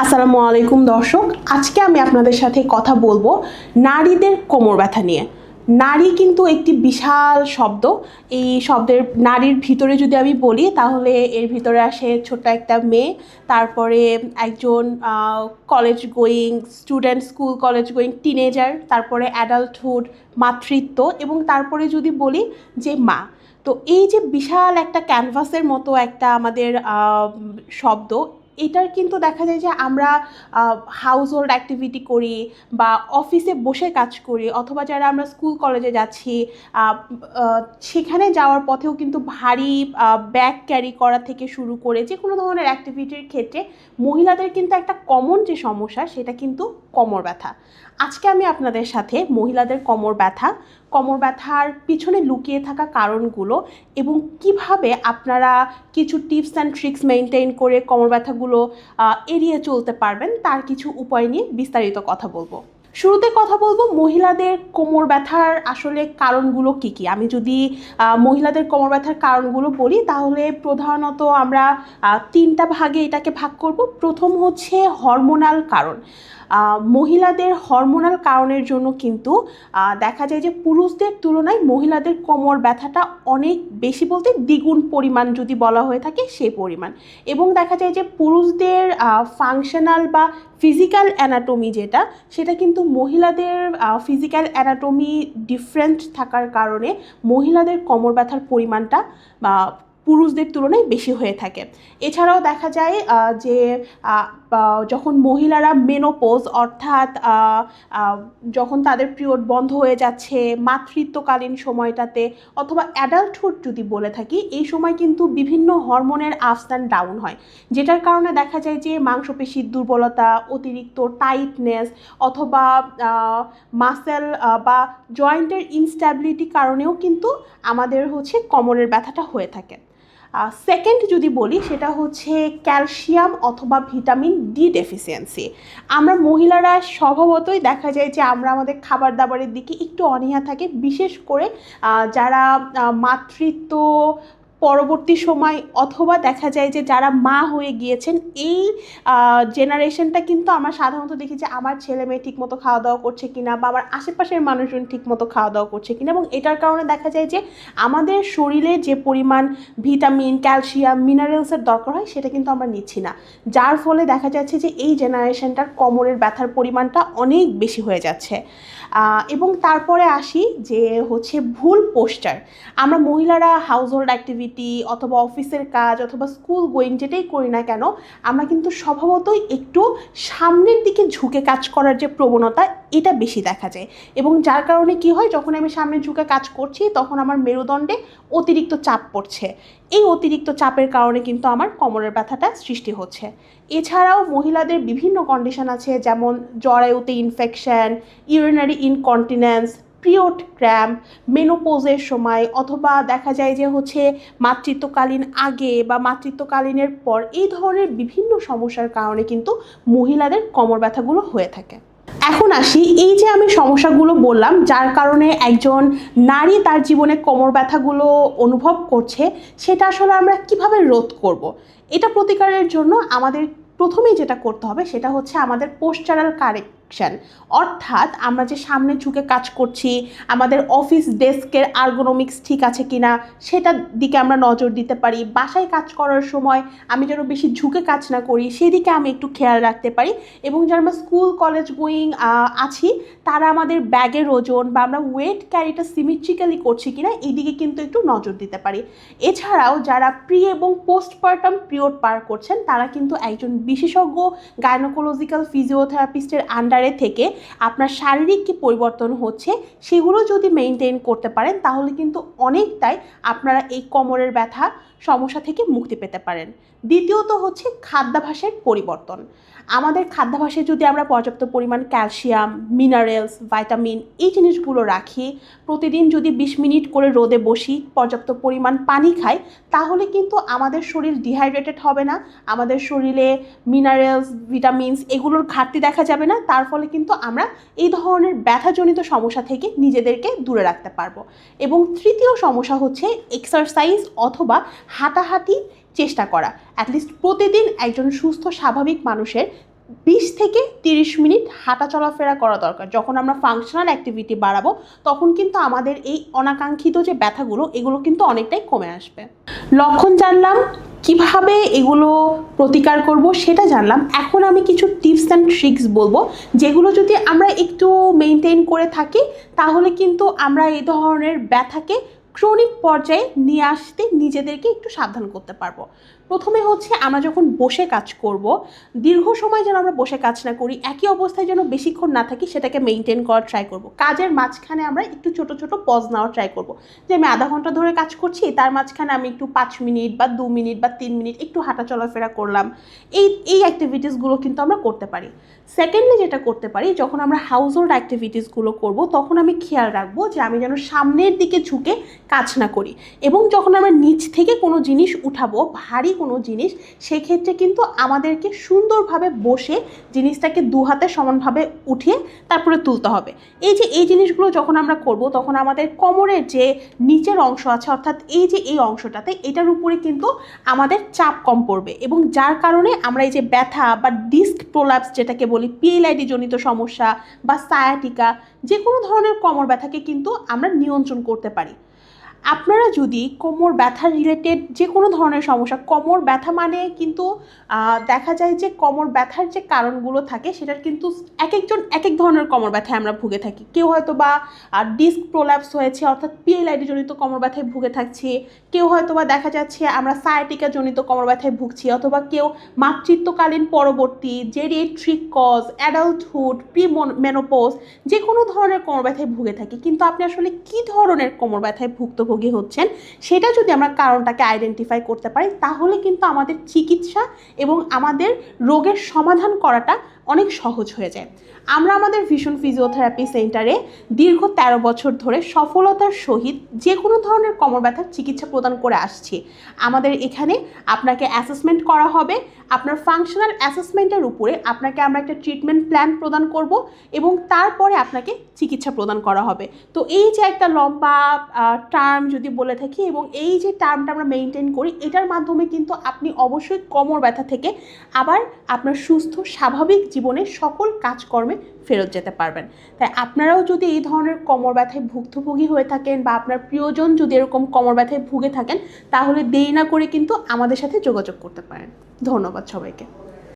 আসসালামু আলাইকুম দর্শক, আজকে আমি আপনাদের সাথে কথা বলবো নারীদের কোমর ব্যথা নিয়ে। নারী কিন্তু একটি বিশাল শব্দ। এই শব্দের নারীর ভিতরে যদি আমি বলি তাহলে এর ভিতরে আসে ছোট্ট একটা মেয়ে, তারপরে একজন college going student, school college going teenager, তারপরে অ্যাডাল্টহুড, মাতৃত্ব, এবং তারপরে যদি বলি যে মা। তো এই যে বিশাল একটা ক্যানভাসের মতো একটা আমাদের শব্দ, এটার কিন্তু দেখা যায় যে আমরা হাউস হোল্ড অ্যাক্টিভিটি করি বা অফিসে বসে কাজ করি, অথবা যারা আমরা স্কুল কলেজে যাচ্ছি সেখানে যাওয়ার পথেও কিন্তু ভারী ব্যাগ ক্যারি করা থেকে শুরু করে যে কোনো ধরনের অ্যাক্টিভিটির ক্ষেত্রে মহিলাদের কিন্তু একটা কমন যে সমস্যা, সেটা কিন্তু কোমর ব্যথা। আজকে আমি আপনাদের সাথে মহিলাদের কোমর ব্যথার পিছনে লুকিয়ে থাকা কারণগুলো এবং কিভাবে আপনারা কিছু টিপস অ্যান্ড ট্রিক্স মেনটেন করে কোমর ব্যথাগুলো এড়িয়ে চলতে পারবেন তার কিছু উপায় নিয়ে বিস্তারিত কথা বলবো। শুরুতে কথা বলবো মহিলাদের কোমর ব্যথার আসলে কারণগুলো কী কী। আমি যদি মহিলাদের কোমর ব্যথার কারণগুলো বলি তাহলে প্রধানত আমরা তিনটা ভাগে এটাকে ভাগ করব। প্রথম হচ্ছে হরমোনাল কারণ। মহিলাদের হরমোনাল কারণের জন্য কিন্তু দেখা যায় যে পুরুষদের তুলনায় মহিলাদের কোমর ব্যথাটা অনেক বেশি, বলতে দ্বিগুণ পরিমাণ যদি বলা হয়ে থাকে সেই পরিমাণ। এবং দেখা যায় যে পুরুষদের ফাংশনাল বা ফিজিক্যাল অ্যানাটমি যেটা, সেটা কিন্তু মহিলাদের ফিজিক্যাল অ্যানাটমি ডিফারেন্ট থাকার কারণে মহিলাদের কোমর ব্যথার পরিমাণটা পুরুষদের তুলনায় বেশি হয়ে থাকে। এছাড়াও দেখা যায় যে যখন মহিলারা মেনোপজ, অর্থাৎ যখন তাদের পিরিয়ড বন্ধ হয়ে যাচ্ছে মাতৃত্বকালীন সময়টাতে, অথবা অ্যাডাল্টহুড যদি বলে থাকি, এই সময় কিন্তু বিভিন্ন হরমোনের আপস অ্যান্ড ডাউন হয়, যেটার কারণে দেখা যায় যে মাংসপেশির দুর্বলতা, অতিরিক্ত টাইটনেস, অথবা মাসেল বা জয়েন্টের ইনস্ট্যাবিলিটি কারণেও কিন্তু আমাদের কোমরের ব্যথাটা হয়ে থাকে। সেকেন্ড যদি বলি সেটা হচ্ছে ক্যালসিয়াম অথবা ভিটামিন ডি ডেফিসিয়েন্সি। আমরা মহিলারা স্বভাবতই দেখা যায় যে আমরা আমাদের খাবার দাবারের দিকে একটু অনীহা থাকে, বিশেষ করে যারা মাতৃত্ব পরবর্তী সময়, অথবা দেখা যায় যে যারা মা হয়ে গিয়েছেন, এই জেনারেশনটা কিন্তু আমরা সাধারণত দেখি যে আমার ছেলে মেয়ে ঠিকমতো খাওয়া দাওয়া করছে কিনা, বা আমার আশেপাশের মানুষজন ঠিকমতো খাওয়া দাওয়া করছে কিনা, এবং এটার কারণে দেখা যায় যে আমাদের শরীরে যে পরিমাণ ভিটামিন, ক্যালসিয়াম, মিনারেলসের দরকার হয় সেটা কিন্তু আমরা নিচ্ছি না, যার ফলে দেখা যাচ্ছে যে এই জেনারেশনটার কোমরের ব্যথার পরিমাণটা অনেক বেশি হয়ে যাচ্ছে। এবং তারপরে আসি যে ভুল পোস্টার। আমরা মহিলারা হাউস হোল্ড অ্যাক্টিভিটি অথবা অফিসের কাজ অথবা স্কুল গোয়িং যেটাই করি না কেন, আমরা কিন্তু স্বভাবতই একটু সামনের দিকে ঝুঁকে কাজ করার যে প্রবণতা, এটা বেশি দেখা যায়। এবং যার কারণে কি হয়, যখন আমি সামনে ঝুঁকে কাজ করছি তখন আমার মেরুদণ্ডে অতিরিক্ত চাপ পড়ছে। এই অতিরিক্ত চাপের কারণে কিন্তু আমার কোমরের ব্যথাটা সৃষ্টি হচ্ছে। এছাড়াও মহিলাদের বিভিন্ন কন্ডিশন আছে, যেমন জরায়ুতে infection, urinary incontinence, period cramp, মেনোপোজের সময়, অথবা দেখা যায় যে মাতৃত্বকালীন আগে বা মাতৃত্বকালীনের পর, এই ধরনের বিভিন্ন সমস্যার কারণে কিন্তু মহিলাদের কোমর ব্যথাগুলো হয়ে থাকে। এখন আসি, এই যে আমি সমস্যাগুলো বললাম যার কারণে একজন নারী তার জীবনে কোমর ব্যথাগুলো অনুভব করছে, সেটা আসলে আমরা কিভাবে রোধ করব। এটা প্রতিকারের জন্য আমাদের প্রথমেই যেটা করতে হবে সেটা হচ্ছে আমাদের পোস্টারাল কারেকশন, অর্থাৎ আমরা যে সামনে ঝুঁকে কাজ করছি, আমাদের অফিস ডেস্কের আর্গোনমিক্স ঠিক আছে কিনা সেটার দিকে আমরা নজর দিতে পারি। বাসায় কাজ করার সময় আমি যেন বেশি ঝুঁকে কাজ না করি সেদিকে আমি একটু খেয়াল রাখতে পারি। এবং যারা আমরা স্কুল কলেজ গোয়িং আছি, তারা আমাদের ব্যাগের ওজন বা আমরা ওয়েট ক্যারিটা সিমেট্রিক্যালি করছি কিনা এই দিকে কিন্তু একটু নজর দিতে পারি। এছাড়াও যারা প্রি এবং পোস্টপার্টাম পিরিয়ড পার করছেন, তারা কিন্তু একজন বিশেষজ্ঞ গাইনোকোলজিক্যাল ফিজিওথেরাপিস্টের আন্ডারে থেকে আপনার শারীরিক কী পরিবর্তন হচ্ছে সেগুলো যদি মেনটেন করতে পারেন, তাহলে কিন্তু অনেকটাই আপনারা এই কোমরের ব্যথা সমস্যা থেকে মুক্তি পেতে পারেন। দ্বিতীয়ত হচ্ছে খাদ্যাভ্যাসের পরিবর্তন। আমাদের খাদ্যাভ্যাসে যদি আমরা পর্যাপ্ত পরিমাণ ক্যালসিয়াম, মিনারেলস, ভাইটামিন এই জিনিসগুলো রাখি, প্রতিদিন যদি 20 মিনিট করে রোদে বসি, পর্যাপ্ত পরিমাণ পানি খাই, তাহলে কিন্তু আমাদের শরীর ডিহাইড্রেটেড হবে না, আমাদের শরীরে মিনারেলস, ভিটামিনস এগুলোর ঘাটতি দেখা যাবে না। তার ফলে কিন্তু আমরা এই ধরনের ব্যথাজনিত সমস্যা থেকে নিজেদেরকে দূরে রাখতে পারবো। এবং তৃতীয় সমস্যা হচ্ছে এক্সারসাইজ অথবা হাঁটাহাঁটি চেষ্টা করা। অ্যাটলিস্ট প্রতিদিন একজন সুস্থ স্বাভাবিক মানুষের 20 থেকে 30 মিনিট হাঁটা চলাফেরা করা দরকার। যখন আমরা ফাংশনাল অ্যাক্টিভিটি বাড়াবো তখন কিন্তু আমাদের এই অনাকাঙ্ক্ষিত যে ব্যথাগুলো এগুলো কিন্তু অনেকটাই কমে আসবে। লক্ষণ জানলাম, কিভাবে এগুলো প্রতিকার করব সেটা জানলাম। এখন আমি কিছু টিপস অ্যান্ড ট্রিক্স বলবো যেগুলো যদি আমরা একটু মেনটেন করে থাকি তাহলে কিন্তু আমরা এই ধরনের ব্যথাকে ক্রনিক পর্যায়ে নিয়ে আসতে নিজেদেরকে একটু সাবধান করতে পারবো। প্রথমে হচ্ছে আমরা যখন বসে কাজ করব, দীর্ঘ সময় যেন আমরা বসে কাজ না করি, একই অবস্থায় যেন বেশিক্ষণ না থাকি সেটাকে মেনটেন করার ট্রাই করব। কাজের মাঝখানে আমরা একটু ছোট ছোট পজ নেওয়ার ট্রাই করব, যে আমি আধা ঘন্টা ধরে কাজ করছি, তার মাঝখানে আমি একটু 5 মিনিট বা 2 মিনিট বা 3 মিনিট একটু হাঁটা চলাফেরা করলাম। এই অ্যাক্টিভিটিসগুলো কিন্তু আমরা করতে পারি। সেকেন্ডলি যেটা করতে পারি, যখন আমরা হাউস হোল্ড অ্যাক্টিভিটিসগুলো করব তখন আমি খেয়াল রাখবো যে আমি যেন সামনের দিকে ঝুঁকে কাজ না করি, এবং যখন আমরা নিচ থেকে কোনো জিনিস উঠাবো, ভারী কোনো জিনিস, সেক্ষেত্রে কিন্তু আমাদেরকে সুন্দরভাবে বসে জিনিসটাকে দু হাতে সমানভাবে উঠিয়ে তারপরে তুলতে হবে। এই জিনিসগুলো যখন আমরা করব তখন আমাদের কোমরের যে নিচের অংশ আছে, অর্থাৎ এই অংশটাতে, এটার উপরে কিন্তু আমাদের চাপ কম পড়বে, এবং যার কারণে আমরা এই যে ব্যথা বা ডিস্ক প্রোল্যাপস যেটাকে বলি, পিএলআইডি জনিত সমস্যা বা সায়াটিকা, যে কোনো ধরনের কোমর ব্যথাকে কিন্তু আমরা নিয়ন্ত্রণ করতে পারি। আপনারা যদি কোমর ব্যথা রিলেটেড যে কোনো ধরনের সমস্যা, কোমর ব্যথা মানে কিন্তু দেখা যায় যে কোমর ব্যথার যে কারণগুলো থাকে সেটার কিন্তু এক একজন এক এক ধরনের কোমর ব্যথায় আমরা ভুগে থাকি। কেউ হয়তো বা ডিস্ক প্রোল্যাপস হয়েছে, অর্থাৎ পিএলআইডি জনিত কোমর ব্যথায় ভুগে থাকছে, কেউ হয়তো বা দেখা যাচ্ছে আমরা সায়াটিকা জনিত কোমর ব্যথায় ভুগছি, অথবা কেউ মাতৃত্বকালীন পরবর্তী geriatric cause, adulthood, pre menopause, যে কোনো ধরনের কোমর ব্যথায় ভুগে থাকি। কিন্তু আপনি আসলে কী ধরনের কোমর ব্যথায় ভুক্তভোগী হচ্ছেন সেটা যদি আমরা কারণটাকে আইডেন্টিফাই করতে পারি তাহলে কিন্তু আমাদের চিকিৎসা এবং আমাদের রোগের সমাধান করাটা অনেক সহজ হয়ে যায়। আমরা আমাদের ভিশন ফিজিওথেরাপি সেন্টারে দীর্ঘ 13 বছর ধরে সফলতার সহিত যে কোনো ধরনের কোমর ব্যথার চিকিৎসা প্রদান করে আসছি। আমাদের এখানে আপনাকে অ্যাসেসমেন্ট করা হবে, আপনার ফাংশনাল অ্যাসেসমেন্টের উপরে আপনাকে আমরা একটা ট্রিটমেন্ট প্ল্যান প্রদান করব, এবং তারপরে আপনাকে চিকিৎসা প্রদান করা হবে। তো এই যে একটা লম্বা টার্ম যদি বলে থাকি, এবং এই যে টার্মটা আমরা মেনটেন করি, এটার মাধ্যমে কিন্তু আপনি অবশ্যই কোমর ব্যথা থেকে আবার আপনার সুস্থ স্বাভাবিক জীবনের সকল কাজকর্মে ফেরত যেতে পারবেন। তাই আপনারাও যদি এই ধরনের কোমর ব্যথায় ভুক্তভোগী হয়ে থাকেন বা আপনার প্রিয়জন যদি এরকম কোমর ব্যথায় ভুগে থাকেন তাহলে দেরি না করে কিন্তু আমাদের সাথে যোগাযোগ করতে পারেন। ধন্যবাদ সবাইকে।